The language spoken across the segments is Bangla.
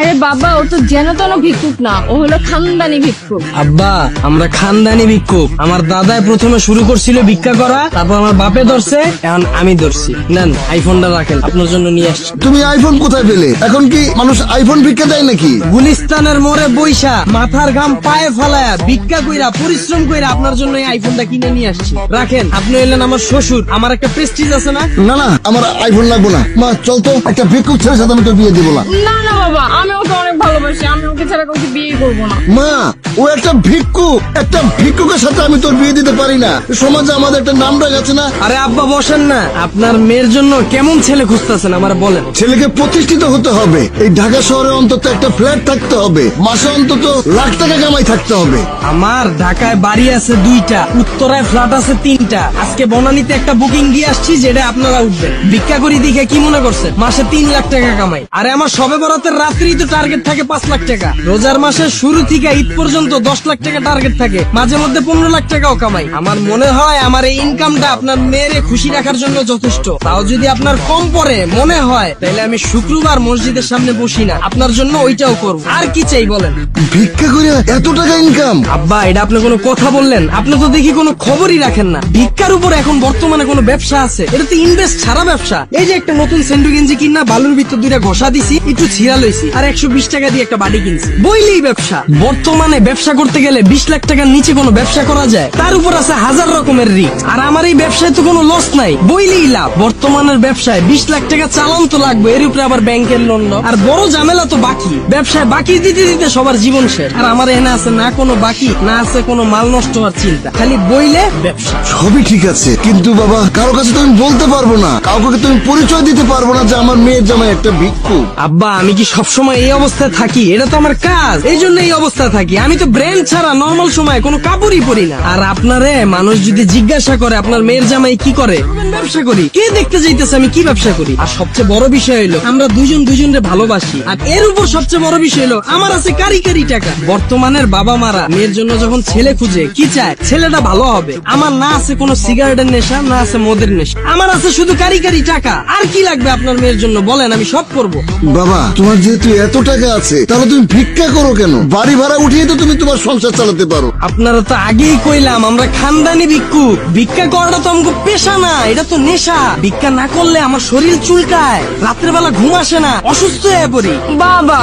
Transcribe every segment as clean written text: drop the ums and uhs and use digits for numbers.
আরে বাবা, ও তো যেন তেন ভিক্ষুক না, ও হলো খানদানি ভিক্ষুক। আব্বা, আমরা খানদানি ভিক্ষুক। আমার দাদাই প্রথমে শুরু করছিল ভিক্ষা করা, তারপর আমার বাপে ধরছে, এখন আমি ধরছি। নেন আইফোনটা রাখেন, আপনার জন্য নিয়ে আসছি। তুমি আইফোন কোথায় পেলে? এখন কি মানুষ আইফোন ভিক্ষা দেয় নাকি? গুলিস্তানের মোড়ে বইসা মাথার ঘাম পায়ে ফালায়া ভিক্ষা কইরা পরিশ্রম কইরা আপনার জন্য এই আইফোনটা কিনে নিয়ে আসছি। রাখেন, আপনি হইলেন আমার শ্বশুর, আমার একটা প্রেস্টিজ আছে না? না না, আমার আইফোন লাগবো না। মা চল তো, একটা ভিক্ষুক ছেলের সাথে আমি তো বিয়ে দিব না। না না বাবা, আমি ওকে অনেক ভালোবাসি, আমি ওকে ছাড়া কাউকে বিয়ে করবো না। মা, ও একটা ভিক্ষুক, একটা ভিক্ষুকের সাথে আমি তোর বিয়ে দিতে পারি না। সমাজে আমাদের একটা নাম ডাক আছে না? আরে আব্বা বসেন না, আপনার মেয়ের জন্য কেমন ছেলে খুঁজতেছেন আমার বলেন। ছেলেকে প্রতিষ্ঠিত হতে হবে। এই ঢাকা শহরে অন্তত একটা ফ্ল্যাট থাকতে হবে, মাসে অন্তত লাখ টাকা কামাই থাকতে হবে। আমার ঢাকায় বাড়ি আছে 2টা, উত্তরায় ফ্ল্যাট আছে 3টা। আজকে বনানীতে একটা বুকিং দিয়ে আসছি, যেটা আপনারা উঠবেন। ভিক্ষা করি দেখে কি মনে করছেন মাসে 3 লাখ টাকা কামাই? আরে আমার সবে বরাতের রাত্রি তো টার্গেট থাকে 5 লাখ টাকা। রোজার মাসের শুরু থেকে ঈদ পর্যন্ত 10 লাখ টাকা টার্গেট থাকে, মাঝে মধ্যে 15 লাখ টাকাও কামাই। আমার মনে হয় আমার এই ইনকামটা আপনার মেয়েরে খুশি রাখার জন্য যথেষ্ট। তাও যদি আপনার কম পড়ে মনে হয়, তাহলে আমি শুক্রবার মসজিদের সামনে বসি না, আপনার জন্য ওইটাও করব। আর কি চাই বলেন? ভিক্ষা করে এত টাকা ইনকাম? আব্বা, এটা আপনি কোনো কথা বললেন? আপনি তো দেখি কোনো খবরই রাখেন না। ভিক্ষার উপর এখন বর্তমানে কোনো ব্যবসা আছে? এটা তো ইনভেস্ট ছাড়া ব্যবসা। এই যে একটা নতুন সেন্ডু গেঞ্জি কিনা বালুর ভিতর 2টা ঘষা দিছি, একটু ছিঁড়া লইছি, আর 120 টাকা দিয়ে একটা বাড়ি কিনছি, বইলেই ব্যবসা। বর্তমানে ব্যবসা করতে গেলে 20 লাখ টাকার নিচে কোনো ব্যবসা করা যায়? তার উপর আছে 1000 রকমের রিস্ক। আর আমার এই ব্যবসায় তো কোনো লস নাই, বইলেই লাভ। বর্তমানের ব্যবসায় 20 লাখ টাকা চালান তো লাগবে, এর উপরে আবার ব্যাংকের লোন। আর বড় ঝামেলা তো বাকি। ব্যবসায় বাকি দিতে দিতে সবার জীবন শেষ। আর আমার এখানে আছে না কোনো বাকি, না আছে কোনো মাল নষ্ট হওয়ার চিন্তা, খালি বইলে ব্যবসা। সবই ঠিক আছে, কিন্তু বাবা কারো কাছে তুমি বলতে পারবো না, কাউকে তুমি পরিচয় দিতে পারবো না যে আমার মেয়ের জামাই একটা ভিক্ষুক। আব্বা, আমি কি সবসময় এই অবস্থায় থাকি? এটা তো আমার কাজ, এই জন্য এই অবস্থায় থাকি। আমি তো ব্র্যান্ড ছাড়া নর্মাল সময় কোনো কাপড়ই পরি না। আর আপনারে মানুষ যদি জিজ্ঞাসা করে আপনার মেয়ের জামাই কি করে, ব্যবসা করি। কে দেখতে যাইতেছে আমি কি ব্যবসা করি? আর সবচেয়ে বড় বিষয় হলো আমরা দুজনরে ভালোবাসি। আর এর উপর সবচেয়ে বড় বিষয় হলো আমার আছে কারি টাকা। বর্তমানের বাবা মারা মেয়ের জন্য যখন ছেলে খুঁজে কি চায়? ছেলেটা ভালো হবে। আমার না আছে কোনো সিগারেটের নেশা, না আছে মদের নেশা, আমার আছে শুধু কারি টাকা। আর কি লাগবে আপনার মেয়ের জন্য বলেন, আমি সব করব। বাবা, তোমার যেহেতু এত টাকা আছে, তাহলে তুমি ভিক্ষা করো কেন? বাড়ি ভাড়া উঠিয়ে তো তুমি তোমার সংসার চালাতে পারো। আপনারা তো আগেই কইলাম আমরা খানদানি ভিক্ষুক। ভিক্ষা করাটা তো আমাকে পেশা না, এটা তো নেশা। ভিক্ষা না করলে আমার শরীর চুলকায়, রাত্রেবেলা ঘুম আসে না, অসুস্থ হয়ে পড়ি। বাবা,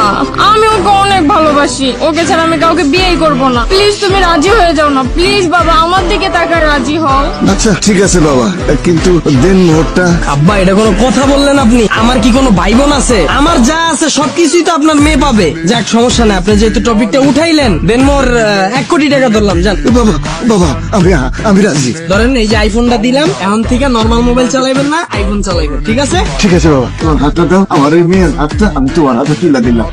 আমি ওকে অনেক ভালোবাসি, ওকে ছাড়া আমি কাউকে বিয়েই করবো না। প্লিজ তুমি রাজি হয়ে যাও না, প্লিজ বাবা, আমার দিকে তাকায় রাজি হও। আচ্ছা ঠিক আছে বাবা, কিন্তু দেন মোহরটা। আব্বা, এটা কোনো কথা বললেন আপনি? আমার কি কোনো ভাই বোন আছে? আমার যা আছে সবকিছুই তো আপনার মেয়ে পাবে। যাক, সমস্যা নাই, আপনি যেহেতু টপিকটা উঠাইলেন, দেন মোর 1 কোটি টাকা ধরলাম। যান বাবা, বাবা আমি রাজি। ধরেন, এই যে আইফোনটা দিলাম, এখন থেকে নর্মাল মোবাইল চালাইবেন না, আইফোন চালাইবেন, ঠিক আছে? ঠিক আছে বাবা, তোমার হাতটা দাও, আমার এই মেয়ের হাতটা আমি তোমার হাতে তুলে দিলাম।